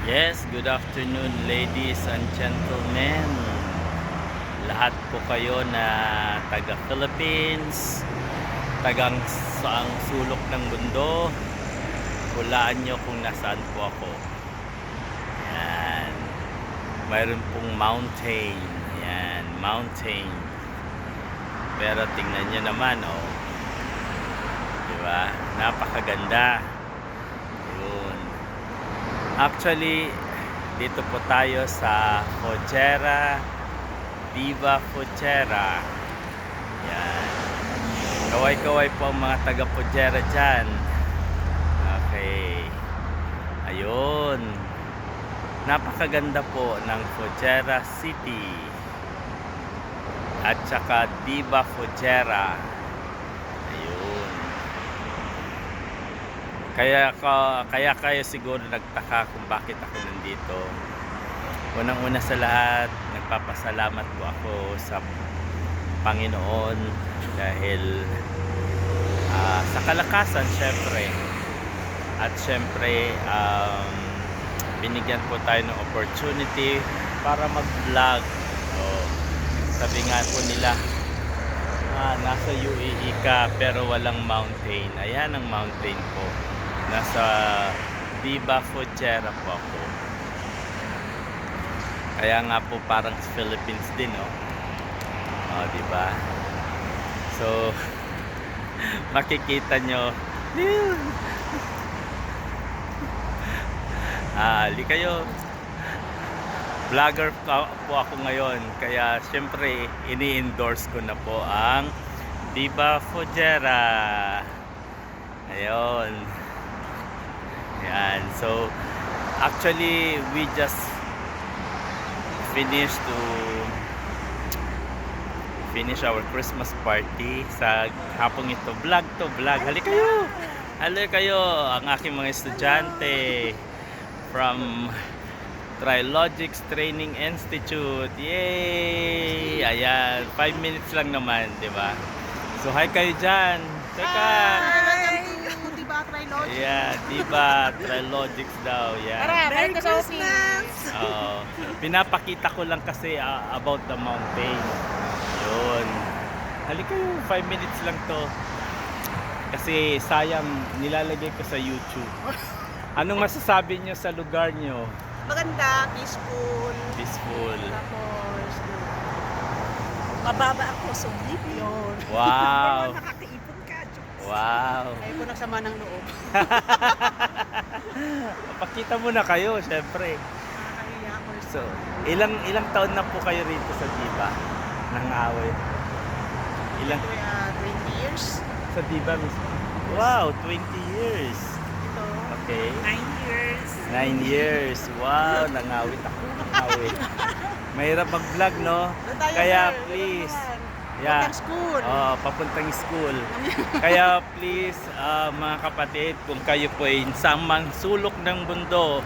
Yes, good afternoon ladies and gentlemen. Lahat po kayo na taga Philippines, tagang saang sulok ng mundo. Hulaan nyo kung nasaan po ako. Yan. Mayroon pong mountain. Yan, mountain. Pero tingnan nyo naman, oh. Diba? Napakaganda. Yun. Actually, dito po tayo sa Fugera, Viva Fugera. Yan. Kaway-kaway po ang mga taga Fugera dyan. Okay. Ayun. Napakaganda po ng Fugera City. At saka Viva Fugera. Ayun. Kaya kayo siguro nagtaka kung bakit ako nandito. Unang-una sa lahat, nagpapasalamat po ako sa Panginoon dahil sa kalakasan syempre. At syempre binigyan po tayo ng opportunity para mag-vlog. So, sabi nga po nila, nasa UAE ka pero walang mountain. Ayan ang mountain po. Nasa Viva Fugera po ako. Kaya nga po parang Philippines din, oh. Oh, di ba? So makikita nyo. Ali kayo. Vlogger po ako ngayon, kaya syempre ini-endorse ko na po ang Viva Fugera. Ayun. Yan. So actually we just finished our Christmas party sa hapong ito. Vlog. Halika kayo ang aking mga estudyante from Trilogics Training Institute. Yay! Ayan, 5 minutes lang naman, di ba? So hi kayo dyan. Teka. Hi! Diba Trilogics? Yeah, diba Trilogics daw. Yeah. Merry Christmas! Pinapakita ko lang kasi about the mountain. Yun. Halika kayo, 5 minutes lang to. Kasi sayang nilalagay ko sa YouTube. Anong masasabi nyo sa lugar nyo? Maganda, peaceful. Peaceful. Tapos, mababa ako, sulit yun. Wow. Nakakaipon ka, Diyos. Wow. Ayaw ko nagsama ng loob. Pakita mo na kayo, syempre. Nakakahiya ako. So, ilang taon na po kayo rito sa Viva? Nang-away. Ilang? 20 years. Sa Viva mismo? Wow, 20 years. Ito. Okay. 9 years. 9 years. Wow, nangawit ako. Nangawit. Mahirap mag-vlog, no? Kaya please. Papuntang school. Papuntang school. Kaya please, mga kapatid, kung kayo po ay sa sulok ng mundo,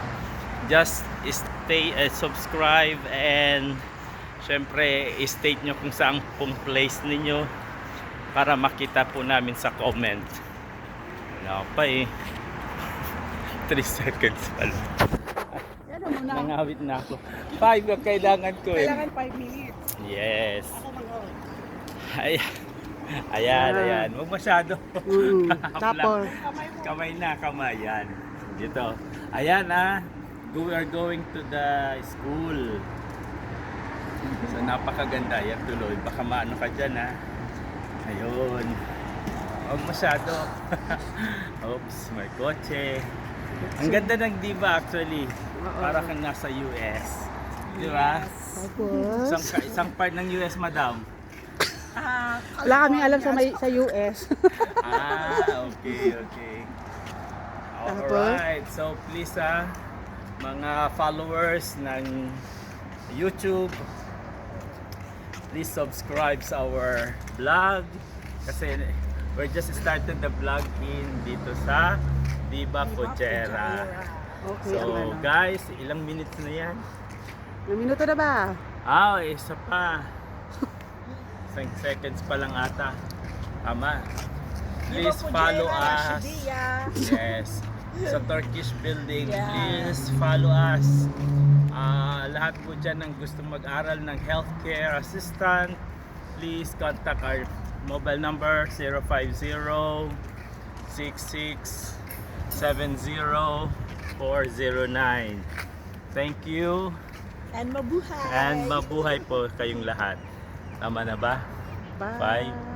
just stay, subscribe, and syempre, state nyo kung saan pong place ninyo para makita po namin sa comment. Wala pa eh. 3 seconds pa lang. Nangawit na ako. 5 ang kailangan ko eh. Kailangan 5 minutes. Yes. Ako mag-on. Ayan. Huwag masyado. Tapos. Kamay. Yan. Dito. Ayan we are going to the school. So napakaganda. Yan tuloy. Baka maano ka dyan Ayun. Huwag masyado. Oops, may kotse. Ang ganda ng Viva actually. Para kang nasa US. Di ba? Tapos. Isang part ng US, madam. Wala kaming alam sa US. Okay. Alright. So please mga followers ng YouTube, please subscribe sa our vlog. Kasi we're just started the vlog dito sa Viva Fugera. Okay, So guys, ilang minutes na yan? Ilang minuto na ba? Isa pa. 5 seconds pa lang ata. Tama. Please follow us. Yes. sa Turkish building. Yeah. Please follow us. Lahat po dyan ng gustong mag-aral ng healthcare assistant, please contact our mobile number 050-6670-409. Thank you. And mabuhay! And mabuhay po kayong lahat. Tama na ba? Bye! Bye.